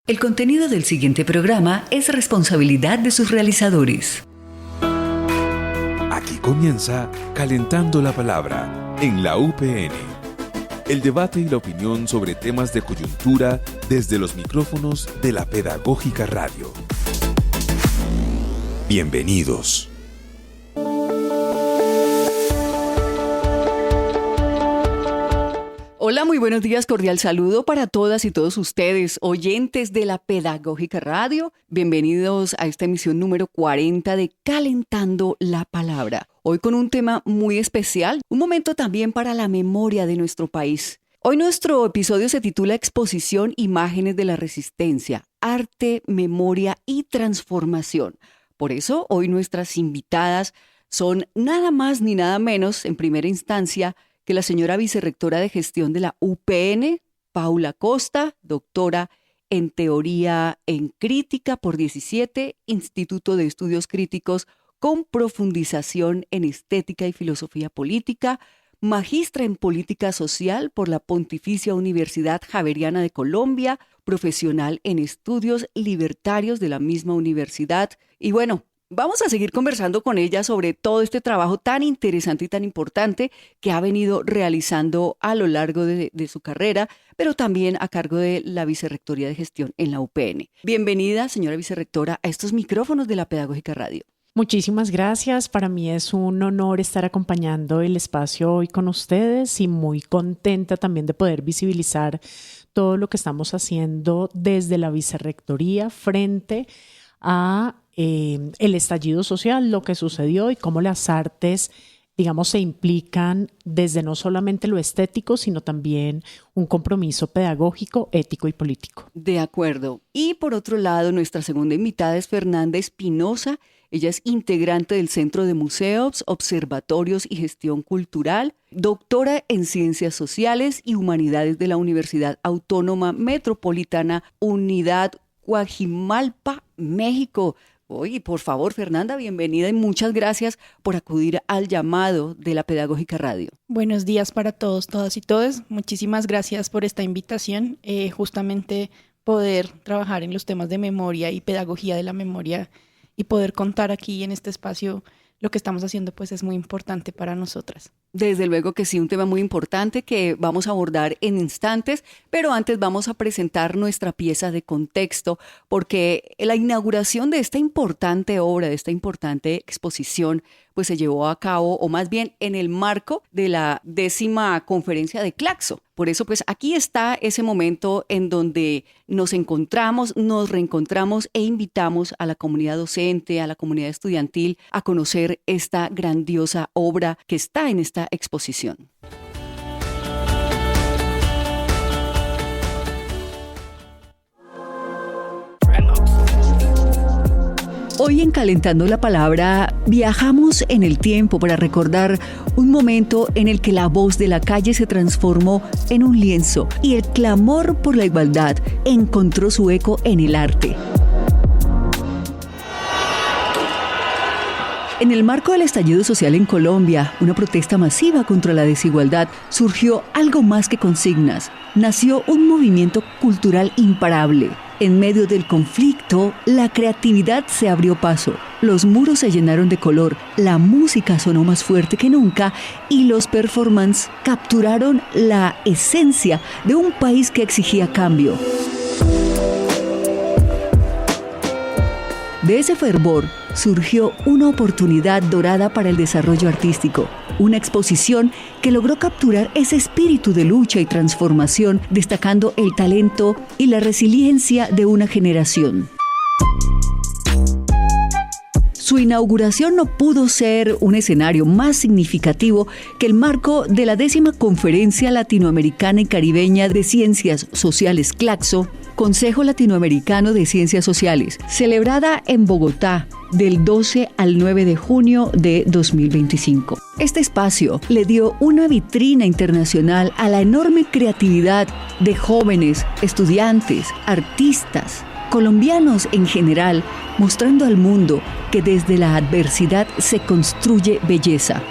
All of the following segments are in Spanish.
El contenido del siguiente programa es responsabilidad de sus realizadores. Aquí comienza Calentando la Palabra en la UPN. El debate y la opinión sobre temas de coyuntura desde los micrófonos de la Pedagógica Radio. Bienvenidos. Hola, muy buenos días, cordial saludo para todas y todos ustedes, oyentes de la Pedagógica Radio. Bienvenidos a esta emisión número 40 de Calentando la Palabra. Hoy con un tema muy especial, un momento también para la memoria de nuestro país. Hoy nuestro episodio se titula Exposición Imágenes de la Resistencia, Arte, Memoria y Transformación. Por eso, hoy nuestras invitadas son nada más ni nada menos, en primera instancia, que la señora vicerrectora de gestión de la UPN, Paula Costa, doctora en Teoría en Crítica por 17, Instituto de Estudios Críticos con profundización en Estética y Filosofía Política, magistra en Política Social por la Pontificia Universidad Javeriana de Colombia, profesional en Estudios Libertarios de la misma universidad. Y bueno, vamos a seguir conversando con ella sobre todo este trabajo tan interesante y tan importante que ha venido realizando a lo largo de su carrera, pero también a cargo de la Vicerrectoría de Gestión en la UPN. Bienvenida, señora vicerrectora, a estos micrófonos de la Pedagógica Radio. Muchísimas gracias. Para mí es un honor estar acompañando el espacio hoy con ustedes y muy contenta también de poder visibilizar todo lo que estamos haciendo desde la Vicerrectoría frente a el estallido social, lo que sucedió y cómo las artes, digamos, se implican desde no solamente lo estético, sino también un compromiso pedagógico, ético y político. De acuerdo. Y por otro lado, nuestra segunda invitada es Fernanda Espinosa. Ella es integrante del Centro de Museos, Observatorios y Gestión Cultural, doctora en Ciencias Sociales y Humanidades de la Universidad Autónoma Metropolitana, Unidad Coajimalpa, México. Oye, por favor, Fernanda, bienvenida y muchas gracias por acudir al llamado de la Pedagógica Radio. Buenos días para todos, todas y todos. Muchísimas gracias por esta invitación. Justamente poder trabajar en los temas de memoria y pedagogía de la memoria y poder contar aquí en este espacio lo que estamos haciendo, pues es muy importante para nosotras. Desde luego que sí, un tema muy importante que vamos a abordar en instantes, pero antes vamos a presentar nuestra pieza de contexto, porque la inauguración de esta importante obra, de esta importante exposición, pues se llevó a cabo, o más bien en el marco de la 10ª conferencia de Claxo. Por eso, pues aquí está ese momento en donde nos encontramos, nos reencontramos e invitamos a la comunidad docente, a la comunidad estudiantil a conocer esta grandiosa obra que está en esta exposición. Hoy en Calentando la Palabra viajamos en el tiempo para recordar un momento en el que la voz de la calle se transformó en un lienzo y el clamor por la igualdad encontró su eco en el arte. En el marco del estallido social en Colombia, una protesta masiva contra la desigualdad, surgió algo más que consignas. Nació un movimiento cultural imparable. En medio del conflicto, la creatividad se abrió paso. Los muros se llenaron de color, la música sonó más fuerte que nunca y los performances capturaron la esencia de un país que exigía cambio. De ese fervor surgió una oportunidad dorada para el desarrollo artístico, una exposición que logró capturar ese espíritu de lucha y transformación, destacando el talento y la resiliencia de una generación. Su inauguración no pudo ser un escenario más significativo que el marco de la 10ª Conferencia Latinoamericana y Caribeña de Ciencias Sociales Claxo, Consejo Latinoamericano de Ciencias Sociales, celebrada en Bogotá del 12 al 9 de junio de 2025. Este espacio le dio una vitrina internacional a la enorme creatividad de jóvenes, estudiantes, artistas, colombianos en general, mostrando al mundo que desde la adversidad se construye belleza.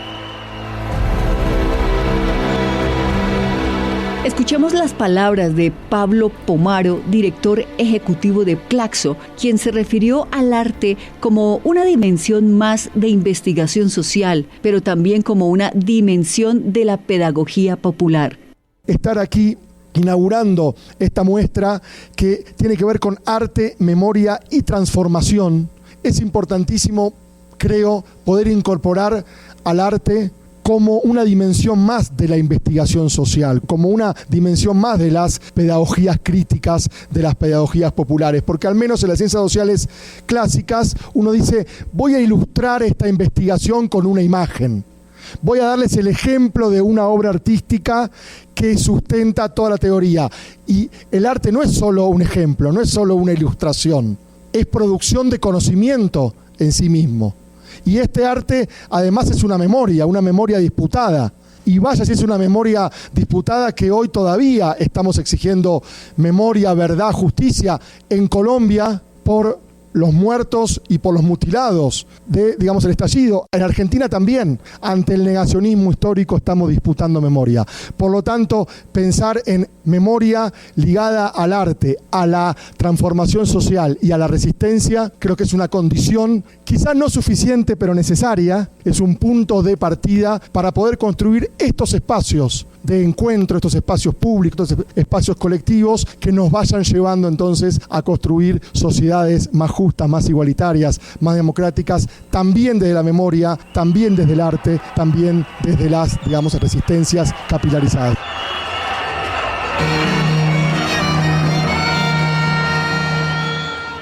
Escuchemos las palabras de Pablo Pomaro, director ejecutivo de Claxo, quien se refirió al arte como una dimensión más de investigación social, pero también como una dimensión de la pedagogía popular. Estar aquí inaugurando esta muestra que tiene que ver con arte, memoria y transformación, es importantísimo, creo, poder incorporar al arte como una dimensión más de la investigación social, como una dimensión más de las pedagogías críticas, de las pedagogías populares, porque al menos en las ciencias sociales clásicas uno dice, voy a ilustrar esta investigación con una imagen, voy a darles el ejemplo de una obra artística que sustenta toda la teoría. Y el arte no es solo un ejemplo, no es solo una ilustración, es producción de conocimiento en sí mismo. Y este arte además es una memoria disputada. Y vaya si es una memoria disputada que hoy todavía estamos exigiendo memoria, verdad, justicia en Colombia por los muertos y por los mutilados de, digamos, el estallido. En Argentina también, ante el negacionismo histórico, estamos disputando memoria. Por lo tanto, pensar en memoria ligada al arte, a la transformación social y a la resistencia, creo que es una condición, quizás no suficiente, pero necesaria, es un punto de partida para poder construir estos espacios de encuentro, estos espacios públicos, estos espacios colectivos que nos vayan llevando entonces a construir sociedades más justas, más igualitarias, más democráticas, también desde la memoria, también desde el arte, también desde las, digamos, resistencias capilarizadas.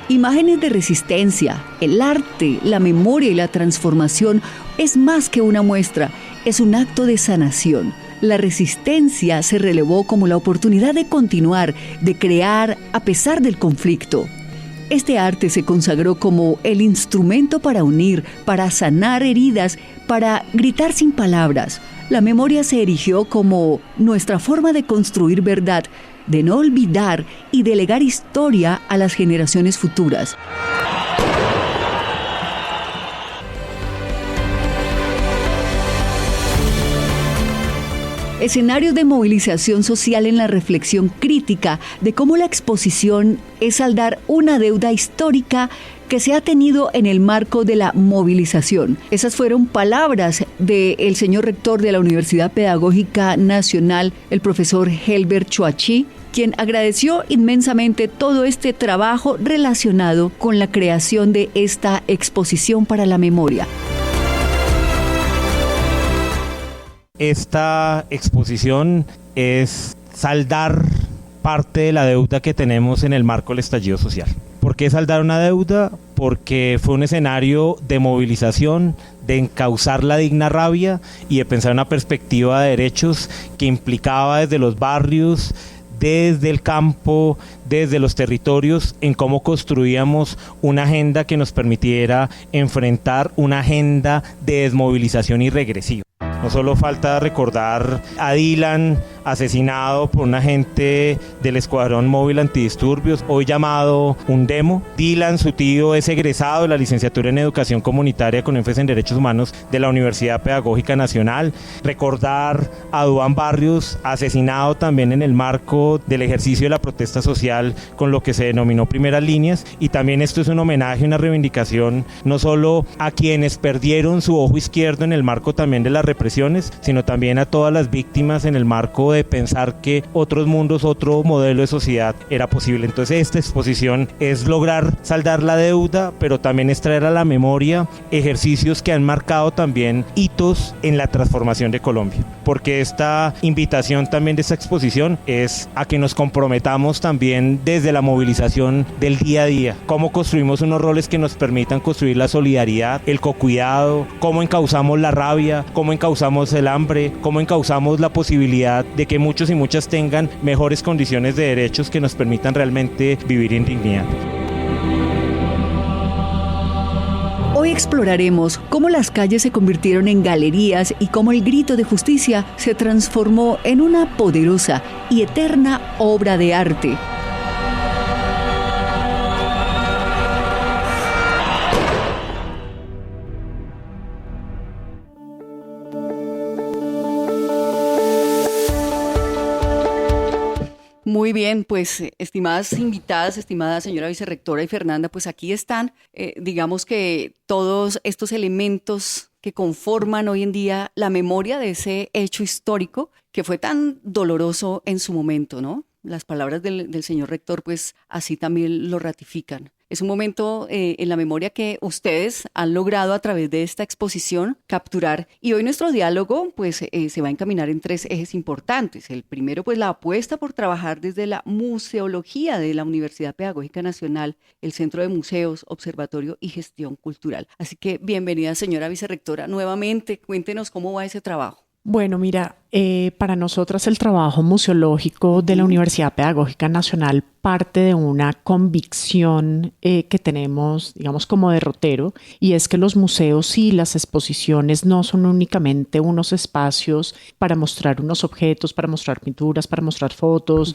Imágenes de resistencia, el arte, la memoria y la transformación es más que una muestra, es un acto de sanación. La resistencia se relevó como la oportunidad de continuar, de crear a pesar del conflicto. Este arte se consagró como el instrumento para unir, para sanar heridas, para gritar sin palabras. La memoria se erigió como nuestra forma de construir verdad, de no olvidar y de legar historia a las generaciones futuras. Escenarios de movilización social en la reflexión crítica de cómo la exposición es saldar una deuda histórica que se ha tenido en el marco de la movilización. Esas fueron palabras del señor rector de la Universidad Pedagógica Nacional, el profesor Helber Choachí, quien agradeció inmensamente todo este trabajo relacionado con la creación de esta exposición para la memoria. Esta exposición es saldar parte de la deuda que tenemos en el marco del estallido social. ¿Por qué saldar una deuda? Porque fue un escenario de movilización, de encauzar la digna rabia y de pensar una perspectiva de derechos que implicaba desde los barrios, desde el campo, desde los territorios, en cómo construíamos una agenda que nos permitiera enfrentar una agenda de desmovilización y regresiva. No solo falta recordar a Dylan, asesinado por un agente del Escuadrón Móvil Antidisturbios, hoy llamado Undemo. Dylan, su tío, es egresado de la licenciatura en Educación Comunitaria con énfasis en Derechos Humanos de la Universidad Pedagógica Nacional. Recordar a Duván Barrios, asesinado también en el marco del ejercicio de la protesta social con lo que se denominó Primeras Líneas. Y también esto es un homenaje, una reivindicación, no solo a quienes perdieron su ojo izquierdo en el marco también de las represiones, sino también a todas las víctimas en el marco de pensar que otros mundos, otro modelo de sociedad era posible. Entonces esta exposición es lograr saldar la deuda, pero también es traer a la memoria ejercicios que han marcado también hitos en la transformación de Colombia, porque esta invitación también de esta exposición es a que nos comprometamos también desde la movilización del día a día, cómo construimos unos roles que nos permitan construir la solidaridad, el cocuidado, cómo encauzamos la rabia, cómo encauzamos el hambre, cómo encauzamos la posibilidad de que muchos y muchas tengan mejores condiciones de derechos que nos permitan realmente vivir en dignidad. Hoy exploraremos cómo las calles se convirtieron en galerías y cómo el grito de justicia se transformó en una poderosa y eterna obra de arte. bien, pues estimadas invitadas, estimada señora vicerrectora y Fernanda, pues aquí están, digamos que todos estos elementos que conforman hoy en día la memoria de ese hecho histórico que fue tan doloroso en su momento, ¿no? Las palabras del señor rector, pues así también lo ratifican. Es un momento en la memoria que ustedes han logrado a través de esta exposición capturar. Y hoy nuestro diálogo pues se va a encaminar en 3 ejes importantes. El primero, pues la apuesta por trabajar desde la museología de la Universidad Pedagógica Nacional, el Centro de Museos, Observatorio y Gestión Cultural. Así que bienvenida, señora vicerrectora, nuevamente. Cuéntenos cómo va ese trabajo. Bueno, mira, para nosotras el trabajo museológico de la Universidad Pedagógica Nacional parte de una convicción que tenemos, digamos, como derrotero, y es que los museos y las exposiciones no son únicamente unos espacios para mostrar unos objetos, para mostrar pinturas, para mostrar fotos,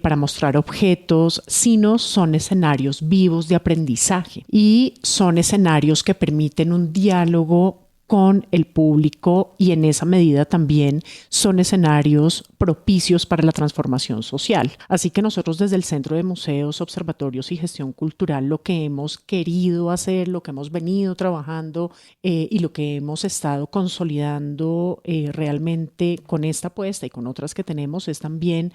para mostrar objetos, sino son escenarios vivos de aprendizaje y son escenarios que permiten un diálogo con el público y en esa medida también son escenarios propicios para la transformación social. Así que nosotros desde el Centro de Museos, Observatorios y Gestión Cultural lo que hemos querido hacer, lo que hemos venido trabajando y lo que hemos estado consolidando realmente con esta apuesta y con otras que tenemos es también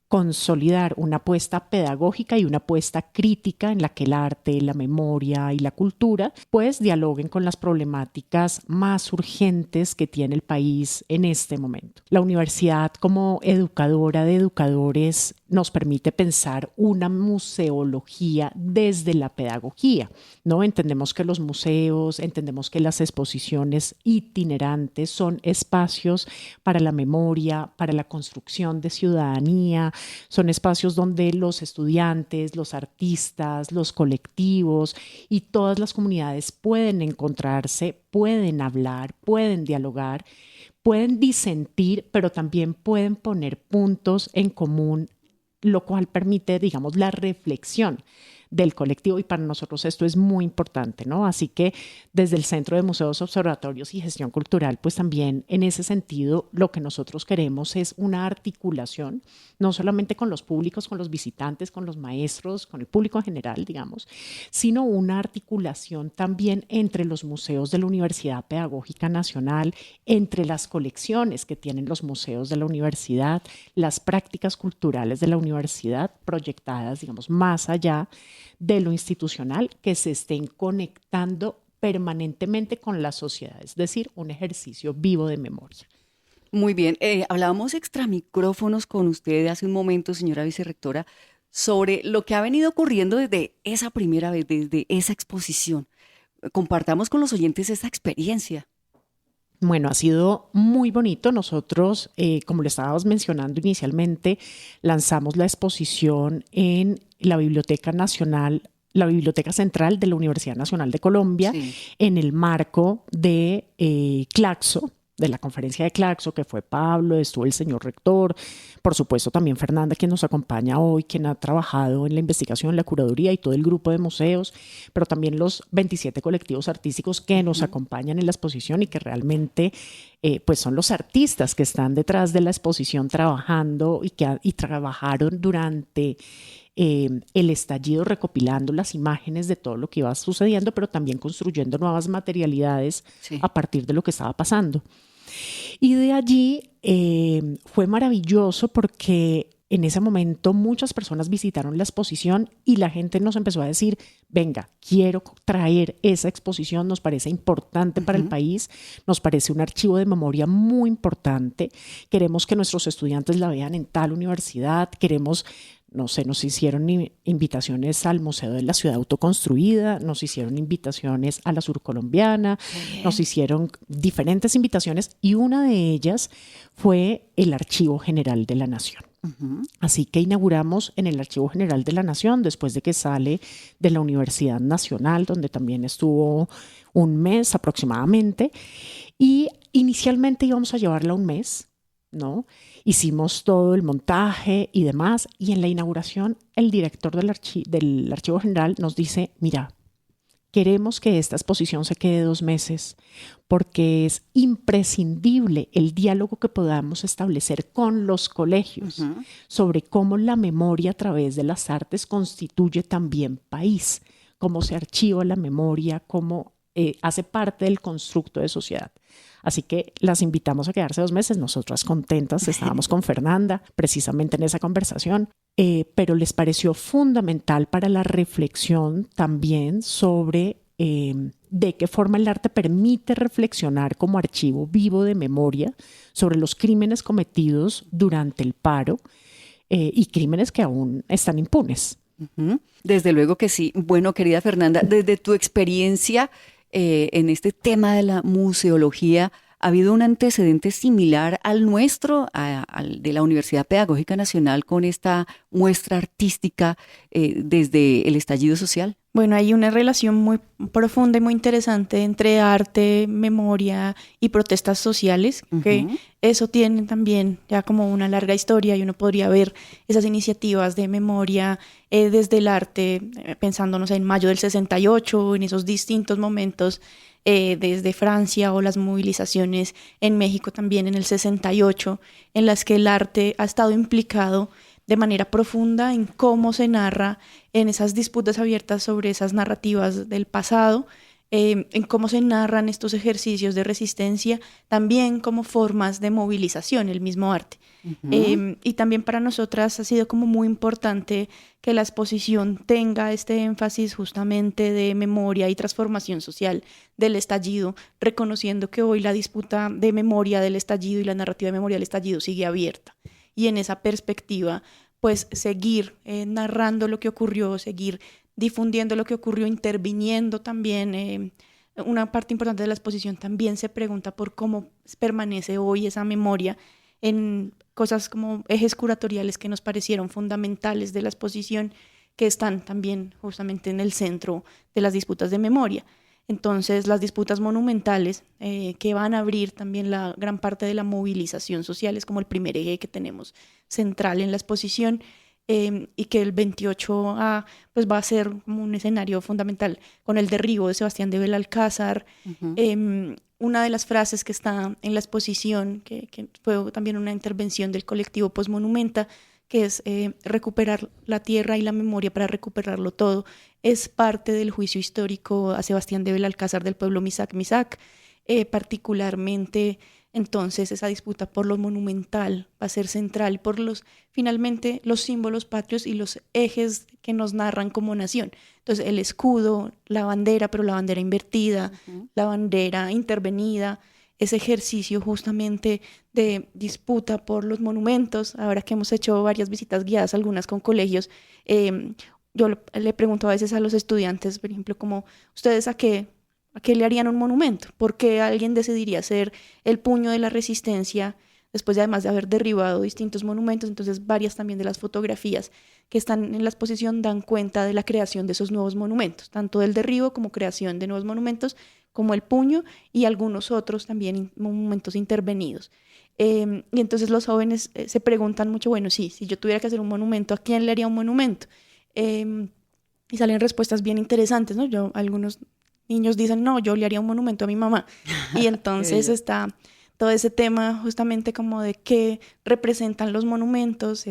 consolidar una apuesta pedagógica y una apuesta crítica en la que el arte, la memoria y la cultura pues dialoguen con las problemáticas más urgentes que tiene el país en este momento. La universidad como educadora de educadores nos permite pensar una museología desde la pedagogía, ¿no? Entendemos que los museos, entendemos que las exposiciones itinerantes son espacios para la memoria, para la construcción de ciudadanía, son espacios donde los estudiantes, los artistas, los colectivos y todas las comunidades pueden encontrarse, pueden hablar, pueden dialogar, pueden disentir, pero también pueden poner puntos en común, lo cual permite, digamos, la reflexión del colectivo y para nosotros esto es muy importante, ¿no? Así que desde el Centro de Museos, Observatorios y Gestión Cultural, pues también en ese sentido lo que nosotros queremos es una articulación, no solamente con los públicos, con los visitantes, con los maestros, con el público en general, digamos, sino una articulación también entre los museos de la Universidad Pedagógica Nacional, entre las colecciones que tienen los museos de la universidad, las prácticas culturales de la universidad proyectadas, digamos, más allá de lo institucional, que se estén conectando permanentemente con la sociedad, es decir, un ejercicio vivo de memoria. Muy bien, hablábamos extra micrófonos con usted hace un momento, señora vicerrectora, sobre lo que ha venido ocurriendo desde esa primera vez, desde esa exposición. Compartamos con los oyentes esta experiencia. Bueno, ha sido muy bonito. Nosotros, como le estábamos mencionando inicialmente, lanzamos la exposición en la Biblioteca Nacional, la Biblioteca Central de la Universidad Nacional de Colombia, sí, en el marco de Claxo, de la conferencia de Claxo, que fue Pablo, estuvo el señor rector, por supuesto también Fernanda, quien nos acompaña hoy, quien ha trabajado en la investigación, la curaduría y todo el grupo de museos, pero también los 27 colectivos artísticos que nos acompañan en la exposición y que realmente pues son los artistas que están detrás de la exposición trabajando y trabajaron durante el estallido recopilando las imágenes de todo lo que iba sucediendo, pero también construyendo nuevas materialidades a partir de lo que estaba pasando. Y de allí fue maravilloso porque en ese momento muchas personas visitaron la exposición y la gente nos empezó a decir, venga, quiero traer esa exposición, nos parece importante para el país, nos parece un archivo de memoria muy importante, queremos que nuestros estudiantes la vean en tal universidad, queremos... No sé, nos hicieron invitaciones al Museo de la Ciudad Autoconstruida, nos hicieron invitaciones a la Surcolombiana, nos hicieron diferentes invitaciones y una de ellas fue el Archivo General de la Nación. Así que inauguramos en el Archivo General de la Nación, después de que sale de la Universidad Nacional, donde también estuvo un mes aproximadamente, y inicialmente íbamos a llevarla un mes, ¿no? Hicimos todo el montaje y demás, y en la inauguración el director del Archivo General nos dice, mira, queremos que esta exposición se quede 2 meses porque es imprescindible el diálogo que podamos establecer con los colegios sobre cómo la memoria a través de las artes constituye también país, cómo se archiva la memoria, cómo hace parte del constructo de sociedad. Así que las invitamos a quedarse 2 meses. Nosotras contentas, estábamos con Fernanda precisamente en esa conversación, pero les pareció fundamental para la reflexión también sobre de qué forma el arte permite reflexionar como archivo vivo de memoria sobre los crímenes cometidos durante el paro y crímenes que aún están impunes. Desde luego que sí. Bueno, querida Fernanda, desde tu experiencia en este tema de la museología, ¿ha habido un antecedente similar al nuestro, al de la Universidad Pedagógica Nacional, con esta muestra artística desde el estallido social? Bueno, hay una relación muy profunda y muy interesante entre arte, memoria y protestas sociales, que eso tiene también ya como una larga historia y uno podría ver esas iniciativas de memoria desde el arte, pensándonos en mayo del 68, en esos distintos momentos desde Francia o las movilizaciones en México también en el 68, en las que el arte ha estado implicado de manera profunda en cómo se narra en esas disputas abiertas sobre esas narrativas del pasado, en cómo se narran estos ejercicios de resistencia, también como formas de movilización, el mismo arte. Y también para nosotras ha sido como muy importante que la exposición tenga este énfasis justamente de memoria y transformación social del estallido, reconociendo que hoy la disputa de memoria del estallido y la narrativa de memoria del estallido sigue abierta. Y en esa perspectiva, pues seguir narrando lo que ocurrió, seguir difundiendo lo que ocurrió, interviniendo también. Una parte importante de la exposición también se pregunta por cómo permanece hoy esa memoria en cosas como ejes curatoriales que nos parecieron fundamentales de la exposición, que están también justamente en el centro de las disputas de memoria. Entonces, las disputas monumentales que van a abrir también la gran parte de la movilización social es como el primer eje que tenemos central en la exposición, y que el 28A pues va a ser como un escenario fundamental con el derribo de Sebastián de Belalcázar. Una de las frases que está en la exposición, que fue también una intervención del colectivo Postmonumenta, que es recuperar la tierra y la memoria para recuperarlo todo, es parte del juicio histórico a Sebastián de Belalcázar del pueblo Misac, particularmente. Entonces esa disputa por lo monumental va a ser central, por finalmente los símbolos patrios y los ejes que nos narran como nación. Entonces el escudo, la bandera, pero la bandera invertida, la bandera intervenida, ese ejercicio justamente de disputa por los monumentos. Ahora que hemos hecho varias visitas guiadas, algunas con colegios, yo le pregunto a veces a los estudiantes, por ejemplo, como ustedes ¿a qué le harían un monumento? ¿Por qué alguien decidiría hacer el puño de la resistencia después de además de haber derribado distintos monumentos? Entonces varias también de las fotografías que están en la exposición dan cuenta de la creación de esos nuevos monumentos, tanto del derribo como creación de nuevos monumentos, como el puño y algunos otros también monumentos intervenidos. Y entonces los jóvenes se preguntan mucho, bueno, sí, si yo tuviera que hacer un monumento, ¿a quién le haría un monumento? Y salen respuestas bien interesantes, ¿no? Algunos niños dicen, no, yo le haría un monumento a mi mamá. Y entonces está todo ese tema justamente como de qué representan los monumentos,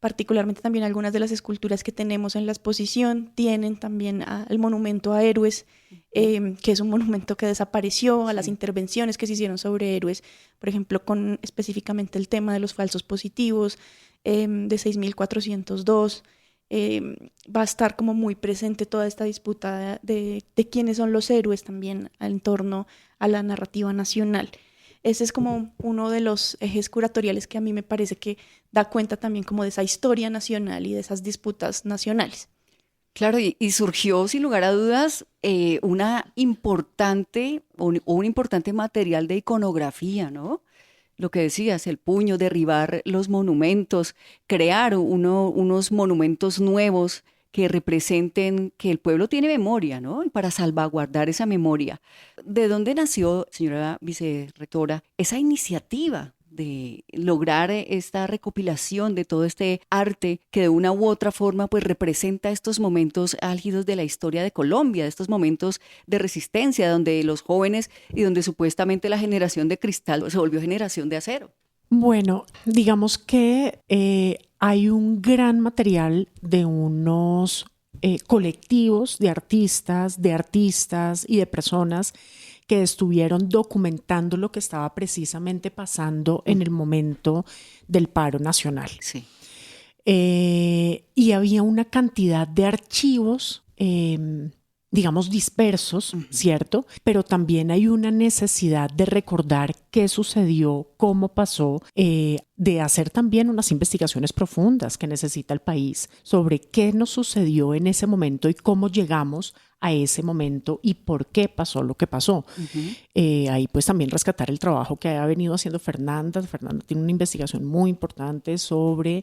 particularmente también algunas de las esculturas que tenemos en la exposición tienen también el monumento a héroes, que es un monumento que desapareció, a las intervenciones que se hicieron sobre héroes, por ejemplo, con específicamente el tema de los falsos positivos, de 6402. Va a estar como muy presente toda esta disputa de quiénes son los héroes también en torno a la narrativa nacional. Ese es como uno de los ejes curatoriales que a mí me parece que da cuenta también como de esa historia nacional y de esas disputas nacionales. Claro, y surgió sin lugar a dudas un importante material de iconografía, ¿no? Lo que decías, el puño, derribar los monumentos, crear unos monumentos nuevos que representen que el pueblo tiene memoria, ¿no? Y para salvaguardar esa memoria. ¿De dónde nació, señora vicerrectora, esa iniciativa de lograr esta recopilación de todo este arte que de una u otra forma pues representa estos momentos álgidos de la historia de Colombia, de estos momentos de resistencia donde los jóvenes y donde supuestamente la generación de cristal se volvió generación de acero? Bueno, digamos que hay un gran material de unos colectivos de artistas y de personas que estuvieron documentando lo que estaba precisamente pasando en el momento del paro nacional. Sí. Y había una cantidad de archivos, digamos, dispersos, ¿cierto? Pero también hay una necesidad de recordar qué sucedió, cómo pasó, de hacer también unas investigaciones profundas que necesita el país sobre qué nos sucedió en ese momento y cómo llegamos a ese momento y por qué pasó lo que pasó. Ahí pues también rescatar el trabajo que ha venido haciendo Fernanda. Fernanda tiene una investigación muy importante sobre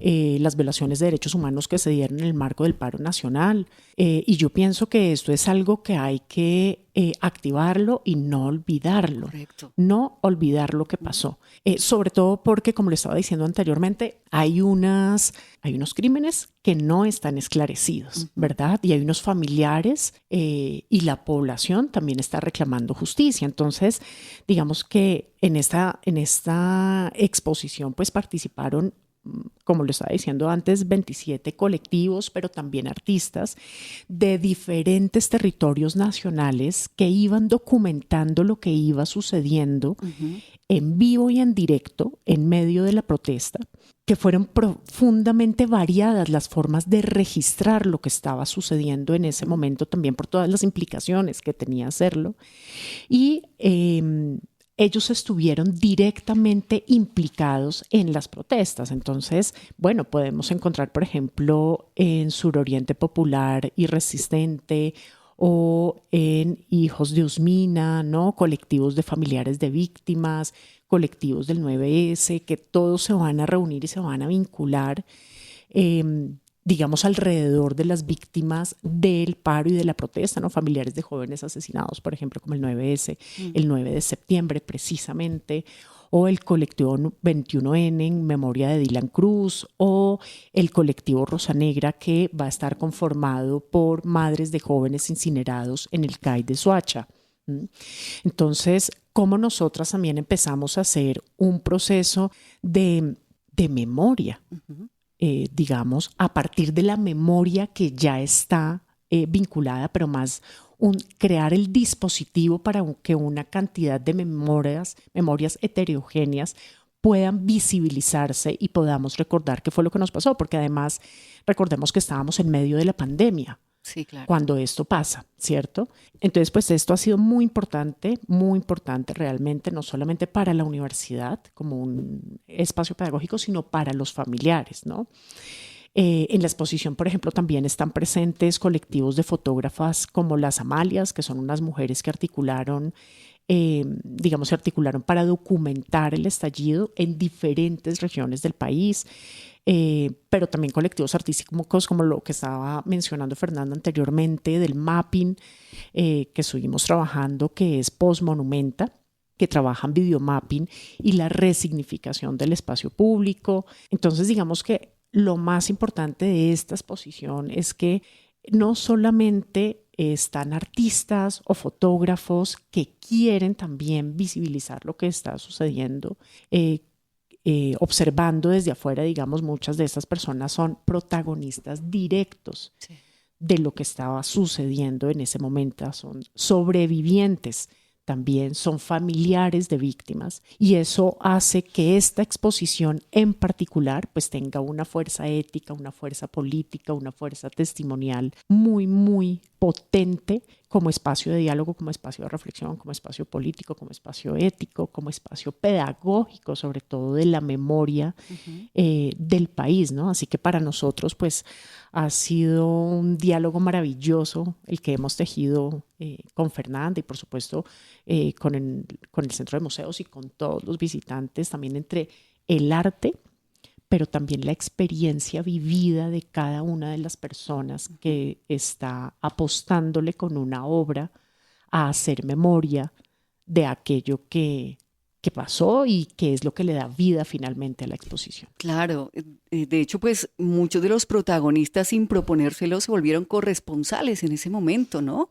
las violaciones de derechos humanos que se dieron en el marco del paro nacional. Y yo pienso que esto es algo que hay que activarlo y no olvidarlo. Correcto. No olvidar lo que pasó. Sobre todo porque, como le estaba diciendo anteriormente, hay unos crímenes que no están esclarecidos, ¿verdad? Y hay unos familiares y la población también está reclamando justicia. Entonces, digamos que en esta exposición pues participaron, como lo estaba diciendo antes, 27 colectivos, pero también artistas de diferentes territorios nacionales que iban documentando lo que iba sucediendo en vivo y en directo en medio de la protesta, que fueron profundamente variadas las formas de registrar lo que estaba sucediendo en ese momento, también por todas las implicaciones que tenía hacerlo. Y ellos estuvieron directamente implicados en las protestas. Entonces, bueno, podemos encontrar, por ejemplo, en Suroriente Popular y Resistente o en Hijos de Usmina, ¿no? Colectivos de familiares de víctimas, colectivos del 9S, que todos se van a reunir y se van a vincular, digamos, alrededor de las víctimas del paro y de la protesta, ¿no? Familiares de jóvenes asesinados, por ejemplo, como el 9S, el 9 de septiembre precisamente, o el colectivo 21N en memoria de Dylan Cruz, o el colectivo Rosa Negra, que va a estar conformado por madres de jóvenes incinerados en el CAI de Soacha. Entonces, cómo nosotras también empezamos a hacer un proceso de memoria, digamos, a partir de la memoria que ya está vinculada, pero más crear el dispositivo para que una cantidad de memorias heterogéneas puedan visibilizarse y podamos recordar qué fue lo que nos pasó, porque además recordemos que estábamos en medio de la pandemia. Sí, claro. Cuando esto pasa, ¿cierto? Entonces, pues esto ha sido muy importante realmente, no solamente para la universidad como un espacio pedagógico, sino para los familiares, ¿no? En la exposición, por ejemplo, también están presentes colectivos de fotógrafas como las Amalias, que son unas mujeres que articularon para documentar el estallido en diferentes regiones del país. Pero también colectivos artísticos como lo que estaba mencionando Fernanda anteriormente del mapping que estuvimos trabajando, que es Postmonumenta, que trabajan videomapping y la resignificación del espacio público. Entonces, digamos que lo más importante de esta exposición es que no solamente están artistas o fotógrafos que quieren también visibilizar lo que está sucediendo, observando desde afuera, digamos, muchas de estas personas son protagonistas directos de lo que estaba sucediendo en ese momento, son sobrevivientes, también son familiares de víctimas, y eso hace que esta exposición en particular pues tenga una fuerza ética, una fuerza política, una fuerza testimonial muy, muy potente como espacio de diálogo, como espacio de reflexión, como espacio político, como espacio ético, como espacio pedagógico, sobre todo de la memoria del país, ¿no? Así que para nosotros pues ha sido un diálogo maravilloso el que hemos tejido con Fernanda y por supuesto con el Centro de Museos y con todos los visitantes, también entre el arte, pero también la experiencia vivida de cada una de las personas que está apostándole con una obra a hacer memoria de aquello que qué pasó y qué es lo que le da vida finalmente a la exposición. Claro, de hecho, pues muchos de los protagonistas, sin proponérselo, se volvieron corresponsales en ese momento, ¿no?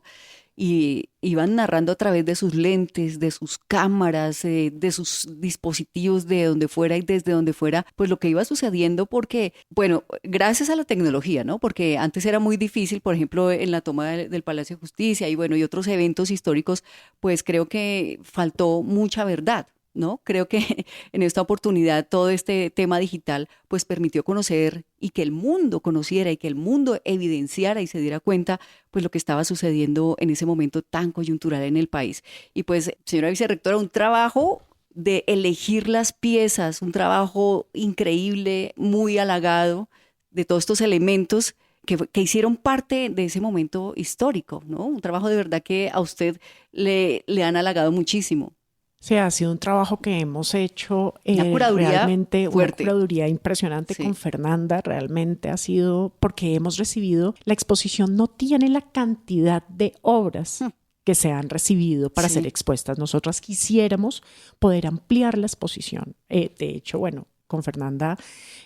Y iban narrando a través de sus lentes, de sus cámaras, de sus dispositivos, de donde fuera y desde donde fuera, pues lo que iba sucediendo porque, bueno, gracias a la tecnología, ¿no? Porque antes era muy difícil, por ejemplo, en la toma del Palacio de Justicia y bueno, y otros eventos históricos, pues creo que faltó mucha verdad, ¿no? Creo que en esta oportunidad todo este tema digital pues permitió conocer y que el mundo conociera y que el mundo evidenciara y se diera cuenta pues lo que estaba sucediendo en ese momento tan coyuntural en el país. Y pues, señora vicerrectora, un trabajo de elegir las piezas, un trabajo increíble, muy halagado de todos estos elementos que hicieron parte de ese momento histórico, ¿no? Un trabajo de verdad que a usted le han halagado muchísimo. Sí, ha sido un trabajo que hemos hecho Una curaduría realmente, fuerte. una curaduría impresionante Sí. con Fernanda, realmente ha sido porque hemos recibido, la exposición no tiene la cantidad de obras que se han recibido para Sí. ser expuestas. Nosotras quisiéramos poder ampliar la exposición. De hecho, bueno, con Fernanda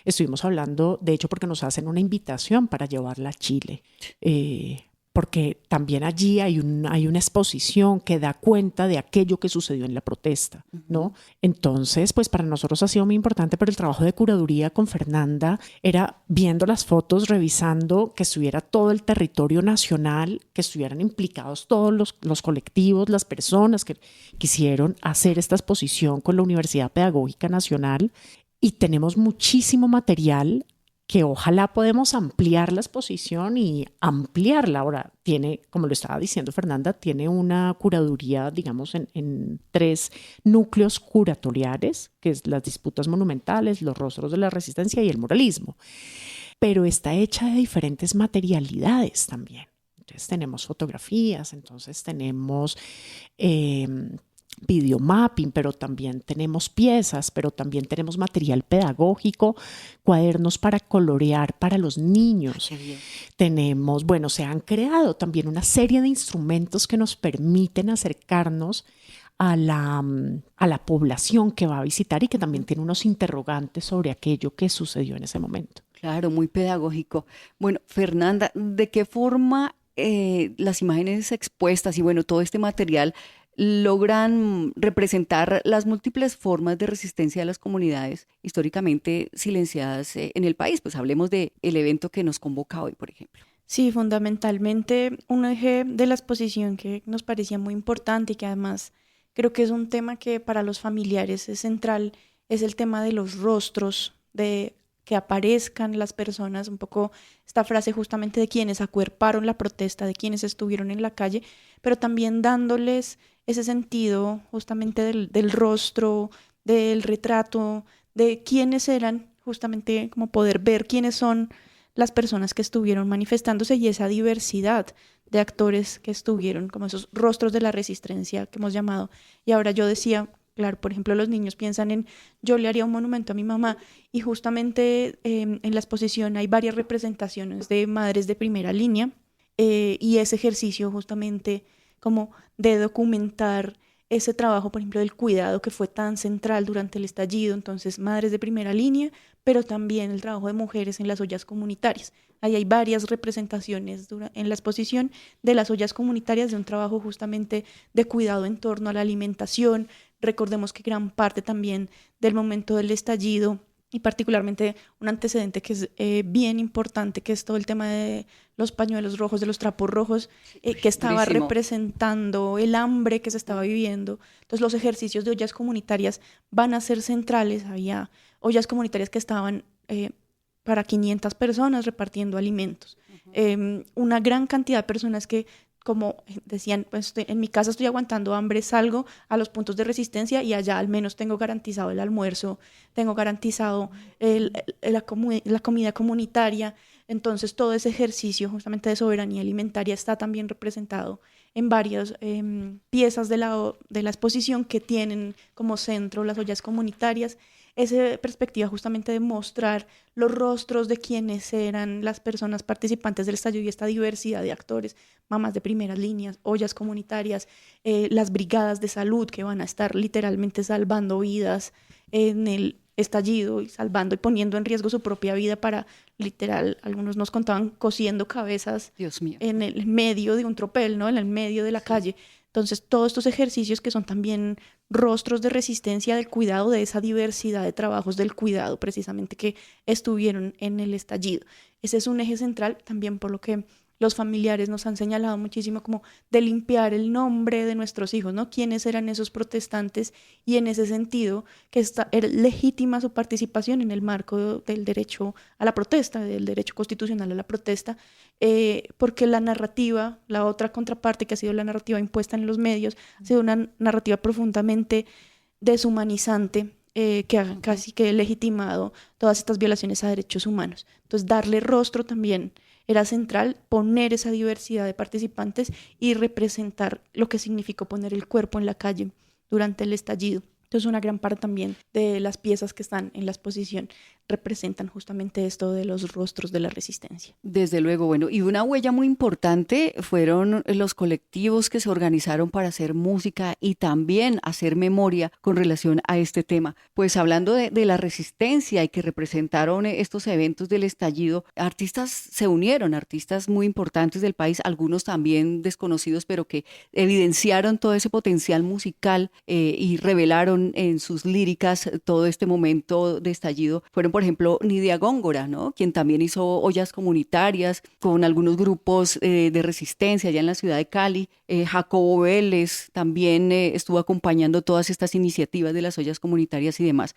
estuvimos hablando, de hecho, porque nos hacen una invitación para llevarla a Chile. Porque también allí hay una exposición que da cuenta de aquello que sucedió en la protesta, ¿no? Entonces, pues para nosotros ha sido muy importante, pero el trabajo de curaduría con Fernanda era viendo las fotos, revisando que estuviera todo el territorio nacional, que estuvieran implicados todos los colectivos, las personas que quisieron hacer esta exposición con la Universidad Pedagógica Nacional. Y tenemos muchísimo material que ojalá podemos ampliar la exposición y ampliarla. Ahora tiene, como lo estaba diciendo Fernanda, tiene una curaduría, digamos, en 3 núcleos curatoriales, que es las disputas monumentales, los rostros de la resistencia y el muralismo. Pero está hecha de diferentes materialidades también. Entonces tenemos fotografías, entonces tenemos videomapping, pero también tenemos piezas, pero también tenemos material pedagógico, cuadernos para colorear para los niños. Tenemos, bueno, se han creado también una serie de instrumentos que nos permiten acercarnos a la población que va a visitar y que también tiene unos interrogantes sobre aquello que sucedió en ese momento. Claro, muy pedagógico. Bueno, Fernanda, ¿de qué forma las imágenes expuestas y bueno, todo este material logran representar las múltiples formas de resistencia de las comunidades históricamente silenciadas en el país? Pues hablemos del evento que nos convoca hoy, por ejemplo. Sí, fundamentalmente un eje de la exposición que nos parecía muy importante y que además creo que es un tema que para los familiares es central, es el tema de los rostros, de que aparezcan las personas, un poco esta frase justamente de quienes acuerparon la protesta, de quienes estuvieron en la calle, pero también dándoles ese sentido justamente del rostro, del retrato, de quiénes eran, justamente como poder ver quiénes son las personas que estuvieron manifestándose y esa diversidad de actores que estuvieron, como esos rostros de la resistencia que hemos llamado. Y ahora yo decía, claro, por ejemplo, los niños piensan en yo le haría un monumento a mi mamá y justamente en la exposición hay varias representaciones de madres de primera línea y ese ejercicio justamente como de documentar ese trabajo, por ejemplo, del cuidado que fue tan central durante el estallido, entonces madres de primera línea, pero también el trabajo de mujeres en las ollas comunitarias. Ahí hay varias representaciones en la exposición de las ollas comunitarias, de un trabajo justamente de cuidado en torno a la alimentación. Recordemos que gran parte también del momento del estallido y particularmente un antecedente que es bien importante, que es todo el tema de los pañuelos rojos, de los trapos rojos, que estaba Durísimo. representando el hambre que se estaba viviendo. Entonces los ejercicios de ollas comunitarias van a ser centrales. Había ollas comunitarias que estaban para 500 personas repartiendo alimentos. Una gran cantidad de personas que, como decían, pues en mi casa estoy aguantando hambre, salgo a los puntos de resistencia y allá al menos tengo garantizado el almuerzo, tengo garantizado la comida comunitaria. Entonces todo ese ejercicio justamente de soberanía alimentaria está también representado en varias piezas de la exposición que tienen como centro las ollas comunitarias. esa perspectiva justamente de mostrar los rostros de quienes eran las personas participantes del estallido y esta diversidad de actores, mamás de primeras líneas, ollas comunitarias, las brigadas de salud que van a estar literalmente salvando vidas en el estallido y salvando y poniendo en riesgo su propia vida para, literal, algunos nos contaban cosiendo cabezas Dios mío. en el medio de un tropel, ¿no? En el medio de la calle. Entonces, todos estos ejercicios que son también rostros de resistencia del cuidado, de esa diversidad de trabajos del cuidado, precisamente que estuvieron en el estallido. Ese es un eje central también por lo que los familiares nos han señalado muchísimo como de limpiar el nombre de nuestros hijos, ¿no? ¿Quiénes eran esos protestantes? Y en ese sentido, que era legítima su participación en el marco del derecho a la protesta, del derecho constitucional a la protesta, porque la narrativa, la otra contraparte que ha sido la narrativa impuesta en los medios, ha sido una narrativa profundamente deshumanizante, que ha casi que legitimado todas estas violaciones a derechos humanos. Entonces, darle rostro también era central, poner esa diversidad de participantes y representar lo que significó poner el cuerpo en la calle durante el estallido. Entonces, una gran parte también de las piezas que están en la exposición representan justamente esto de los rostros de la resistencia. Desde luego, bueno, y una huella muy importante fueron los colectivos que se organizaron para hacer música y también hacer memoria con relación a este tema. Pues hablando de la resistencia y que representaron estos eventos del estallido, artistas se unieron, artistas muy importantes del país, algunos también desconocidos, pero que evidenciaron todo ese potencial musical y revelaron en sus líricas todo este momento de estallido. Fueron, por ejemplo, Nidia Góngora, ¿no? Quien también hizo ollas comunitarias con algunos grupos de resistencia allá en la ciudad de Cali. Jacobo Vélez también estuvo acompañando todas estas iniciativas de las ollas comunitarias y demás.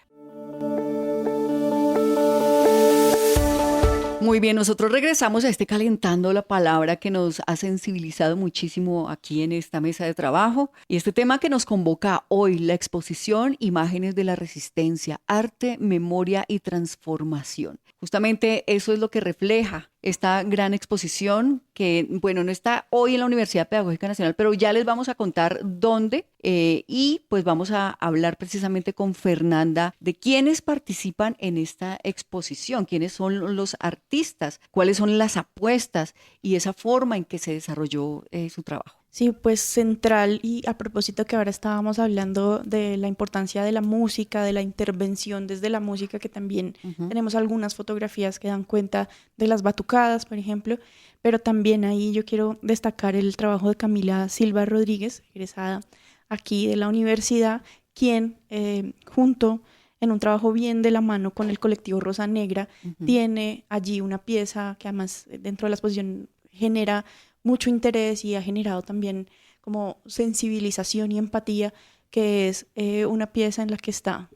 Muy bien, nosotros regresamos a este Calentando la Palabra que nos ha sensibilizado muchísimo aquí en esta mesa de trabajo. Y este tema que nos convoca hoy, la exposición Imágenes de la Resistencia, Arte, Memoria y Transformación. Justamente eso es lo que refleja esta gran exposición que, bueno, no está hoy en la Universidad Pedagógica Nacional, pero ya les vamos a contar dónde y pues vamos a hablar precisamente con Fernanda de quiénes participan en esta exposición, quiénes son los artistas, cuáles son las apuestas y esa forma en que se desarrolló su trabajo. Sí, pues central, y a propósito que ahora estábamos hablando de la importancia de la música, de la intervención desde la música, que también tenemos algunas fotografías que dan cuenta de las batucadas, por ejemplo, pero también ahí yo quiero destacar el trabajo de Camila Silva Rodríguez, egresada aquí de la universidad, quien junto en un trabajo bien de la mano con el colectivo Rosa Negra, tiene allí una pieza que además dentro de la exposición genera mucho interés y ha generado también como sensibilización y empatía, que es una pieza en la que está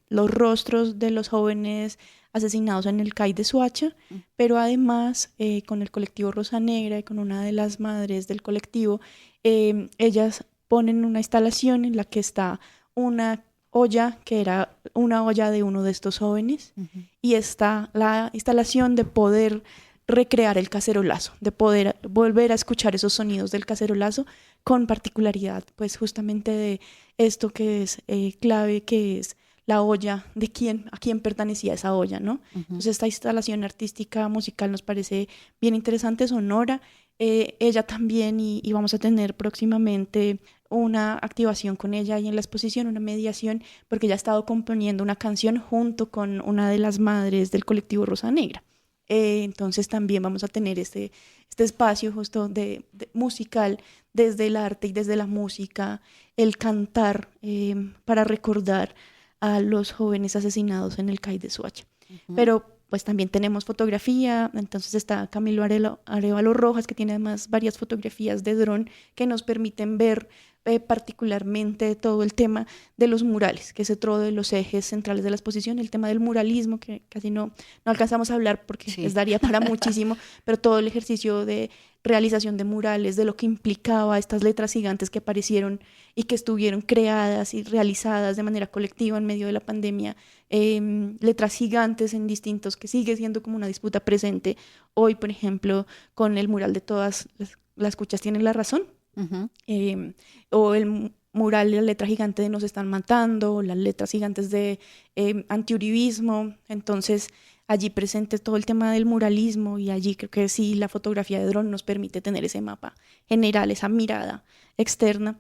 los rostros de los jóvenes asesinados en el CAI de Soacha, pero además con el colectivo Rosa Negra y con una de las madres del colectivo, ellas ponen una instalación en la que está una olla que era una olla de uno de estos jóvenes y está la instalación de poder recrear el cacerolazo, de poder volver a escuchar esos sonidos del cacerolazo con particularidad, pues justamente de esto que es clave, que es la olla, a quién pertenecía esa olla, ¿no? Entonces esta instalación artística musical nos parece bien interesante, sonora. Ella también, y vamos a tener próximamente una activación con ella y en la exposición, una mediación, porque ella ha estado componiendo una canción junto con una de las madres del colectivo Rosa Negra. Entonces también vamos a tener este espacio justo de musical desde el arte y desde la música, el cantar para recordar a los jóvenes asesinados en el CAI de Soacha. Pero pues también tenemos fotografía, entonces está Camilo Arévalo Rojas, que tiene además varias fotografías de dron que nos permiten ver particularmente todo el tema de los murales, que es otro de los ejes centrales de la exposición, el tema del muralismo, que casi no alcanzamos a hablar porque les daría para muchísimo, pero todo el ejercicio de realización de murales, de lo que implicaba estas letras gigantes que aparecieron y que estuvieron creadas y realizadas de manera colectiva en medio de la pandemia, letras gigantes en distintos, que sigue siendo como una disputa presente hoy, por ejemplo, con el mural de Todas las cuchas tienen la razón, o mural y la letra gigante de Nos están matando, las letras gigantes de antiuribismo. Entonces allí presente todo el tema del muralismo, y allí creo que sí la fotografía de dron nos permite tener ese mapa general, esa mirada externa.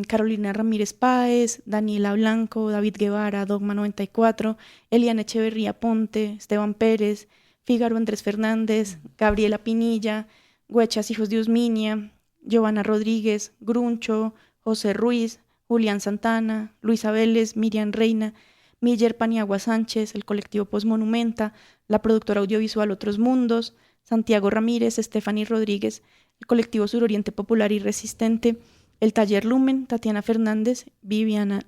Carolina Ramírez Páez, Daniela Blanco, David Guevara, Dogma 94, Eliana Echeverría Ponte, Esteban Pérez, Fígaro Andrés Fernández, Gabriela Pinilla, Huechas Hijos de Usminia, Giovanna Rodríguez, Gruncho, José Ruiz, Julián Santana, Luisa Vélez, Miriam Reina, Miller Paniagua Sánchez, el colectivo Postmonumenta, la productora audiovisual Otros Mundos, Santiago Ramírez, Stephanie Rodríguez, el colectivo Suroriente Popular y Resistente, el Taller Lumen, Tatiana Fernández, Vivian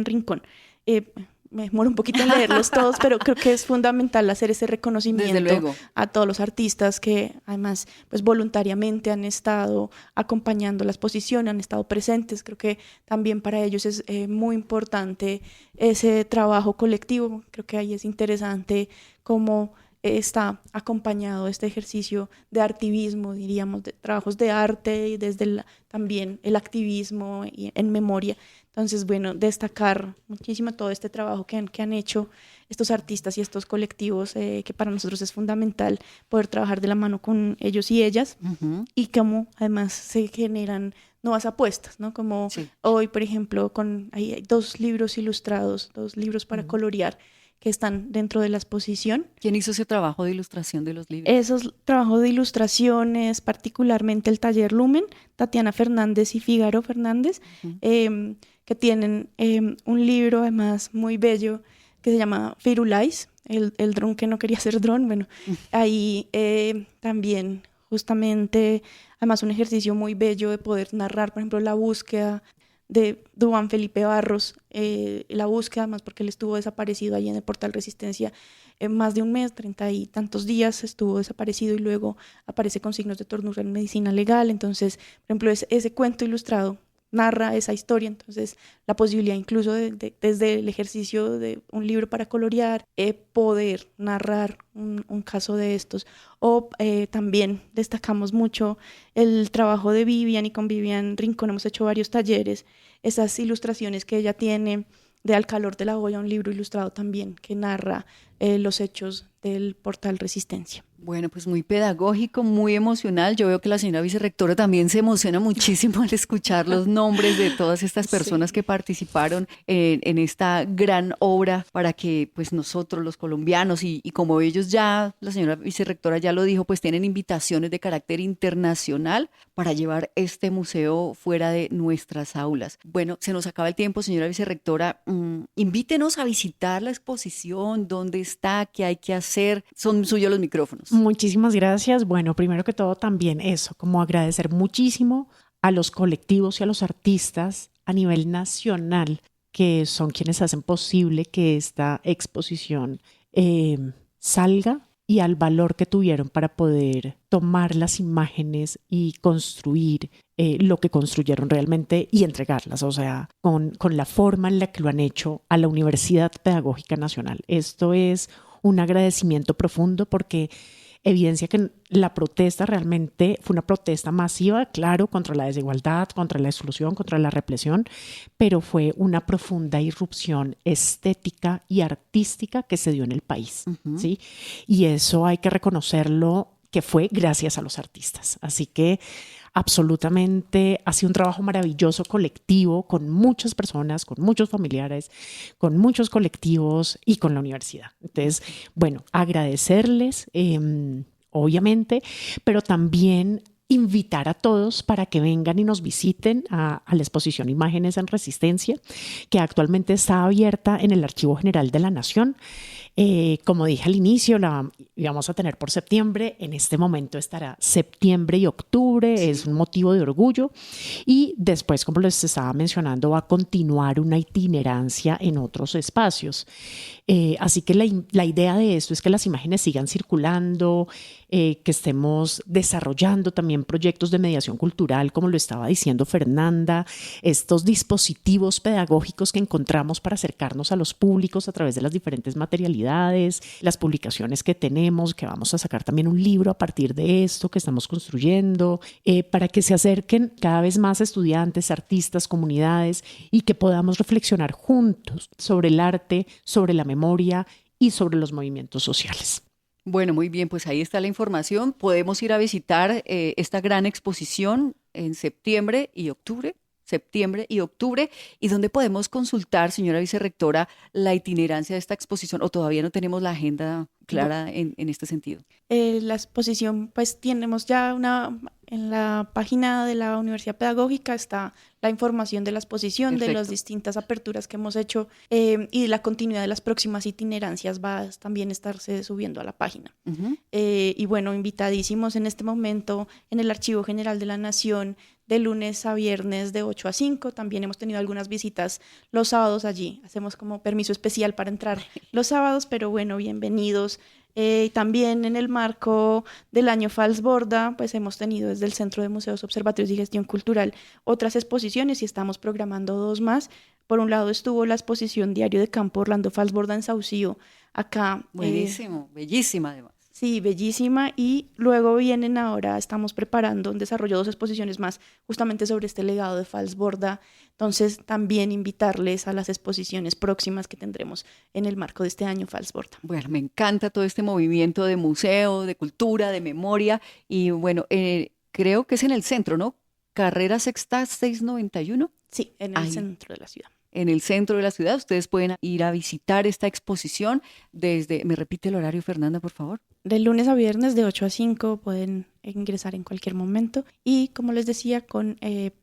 Rincón. Me demoro un poquito en leerlos todos, pero creo que es fundamental hacer ese reconocimiento a todos los artistas que además pues voluntariamente han estado acompañando la exposición, han estado presentes. Creo que también para ellos es muy importante ese trabajo colectivo. Creo que ahí es interesante cómo está acompañado este ejercicio de artivismo, diríamos, de trabajos de arte y desde también el activismo y en memoria. Entonces, bueno, destacar muchísimo todo este trabajo que han hecho estos artistas y estos colectivos, que para nosotros es fundamental poder trabajar de la mano con ellos y ellas, y cómo además se generan nuevas apuestas, ¿no? Como hoy, por ejemplo, hay 2 libros ilustrados, 2 libros para colorear, que están dentro de la exposición. ¿Quién hizo ese trabajo de ilustración de los libros? Esos trabajos de ilustraciones, particularmente el Taller Lumen, Tatiana Fernández y Fígaro Fernández, que tienen un libro además muy bello que se llama Firulais, el dron que no quería ser dron. Bueno, ahí también justamente, además un ejercicio muy bello de poder narrar, por ejemplo, la búsqueda de Duván Felipe Barros, la búsqueda, más porque él estuvo desaparecido allí en el Portal Resistencia más de un mes, 30 y tantos días estuvo desaparecido, y luego aparece con signos de tortura en medicina legal. Entonces, por ejemplo, ese cuento ilustrado narra esa historia. Entonces la posibilidad incluso desde el ejercicio de un libro para colorear, poder narrar un caso de estos. O también destacamos mucho el trabajo de Vivian, y con Vivian Rincón hemos hecho varios talleres, esas ilustraciones que ella tiene de Al calor de la olla, un libro ilustrado también que narra los hechos del Portal Resistencia. Bueno, pues muy pedagógico, muy emocional. Yo veo que la señora vicerrectora también se emociona muchísimo al escuchar los nombres de todas estas personas que participaron en esta gran obra, para que pues nosotros los colombianos, y como ellos ya, la señora vicerrectora ya lo dijo, pues tienen invitaciones de carácter internacional para llevar este museo fuera de nuestras aulas. Bueno, se nos acaba el tiempo, señora vicerrectora. Invítenos a visitar la exposición, dónde está, qué hay que hacer. Son suyos los micrófonos. Muchísimas gracias. Bueno, primero que todo también eso, como agradecer muchísimo a los colectivos y a los artistas a nivel nacional, que son quienes hacen posible que esta exposición salga, y al valor que tuvieron para poder tomar las imágenes y construir lo que construyeron realmente y entregarlas, o sea, con la forma en la que lo han hecho a la Universidad Pedagógica Nacional. Esto es un agradecimiento profundo, porque evidencia que la protesta realmente fue una protesta masiva, claro, contra la desigualdad, contra la exclusión, contra la represión, pero fue una profunda irrupción estética y artística que se dio en el país, ¿sí? Y eso hay que reconocerlo, que fue gracias a los artistas. Así que absolutamente ha sido un trabajo maravilloso colectivo, con muchas personas, con muchos familiares, con muchos colectivos y con la universidad. Entonces, bueno, agradecerles, obviamente, pero también invitar a todos para que vengan y nos visiten a la exposición Imágenes en Resistencia, que actualmente está abierta en el Archivo General de la Nación. Como dije al inicio, la íbamos a tener por septiembre. En este momento estará septiembre y octubre. Sí. Es un motivo de orgullo. Y después, como les estaba mencionando, va a continuar una itinerancia en otros espacios. Así que la idea de esto es que las imágenes sigan circulando, que estemos desarrollando también proyectos de mediación cultural, como lo estaba diciendo Fernanda, estos dispositivos pedagógicos que encontramos para acercarnos a los públicos a través de las diferentes materialidades actividades, las publicaciones que tenemos, que vamos a sacar también un libro a partir de esto que estamos construyendo, para que se acerquen cada vez más estudiantes, artistas, comunidades y que podamos reflexionar juntos sobre el arte, sobre la memoria y sobre los movimientos sociales. Bueno, muy bien, pues ahí está la información. Podemos ir a visitar esta gran exposición en septiembre y octubre. ¿Y dónde podemos consultar, señora vicerrectora, la itinerancia de esta exposición? ¿O todavía no tenemos la agenda clara en este sentido? La exposición, pues tenemos ya en la página de la Universidad Pedagógica está la información de la exposición, Perfecto. de las distintas aperturas que hemos hecho y la continuidad de las próximas itinerancias va a también estarse subiendo a la página. Uh-huh. Y bueno, invitadísimos en este momento en el Archivo General de la Nación de lunes a viernes de 8 a 5. También hemos tenido algunas visitas los sábados allí. Hacemos como permiso especial para entrar los sábados, pero bueno, bienvenidos. También en el marco del año Falsborda, pues hemos tenido desde el Centro de Museos, Observatorios y Gestión Cultural otras exposiciones y estamos programando 2 más. Por un lado estuvo la exposición Diario de Campo Orlando Falsborda en Saucillo, acá. Buenísimo, bellísima además. Sí, bellísima. Y luego ahora estamos preparando un desarrollo de 2 exposiciones más justamente sobre este legado de Falsborda. Entonces también invitarles a las exposiciones próximas que tendremos en el marco de este año Falsborda. Bueno, me encanta todo este movimiento de museo, de cultura, de memoria. Y bueno, creo que es en el centro, ¿no? Carrera Sexta 691. Sí, en el centro de la ciudad. En el centro de la ciudad. Ustedes pueden ir a visitar esta exposición desde, ¿me repite el horario, Fernanda, por favor? De lunes a viernes de 8 a 5 pueden ingresar en cualquier momento y como les decía,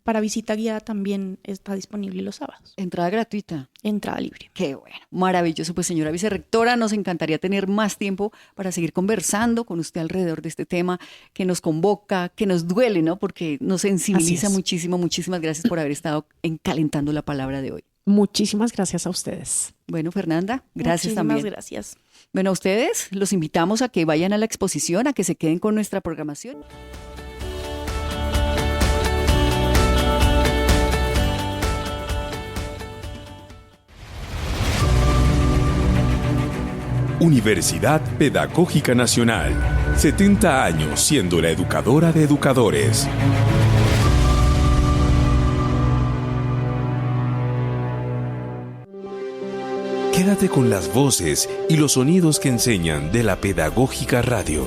para visita guiada también está disponible los sábados. Entrada gratuita. Entrada libre. Qué bueno, maravilloso. Pues señora vicerrectora, nos encantaría tener más tiempo para seguir conversando con usted alrededor de este tema que nos convoca, que nos duele, ¿no? Porque nos sensibiliza muchísimo. Muchísimas gracias por haber estado en Calentando la Palabra de hoy. Muchísimas gracias a ustedes. Bueno, Fernanda, gracias también. Muchísimas gracias. Bueno, a ustedes los invitamos a que vayan a la exposición, a que se queden con nuestra programación. Universidad Pedagógica Nacional. 70 años siendo la educadora de educadores. Quédate con las voces y los sonidos que enseñan de la Pedagógica Radio.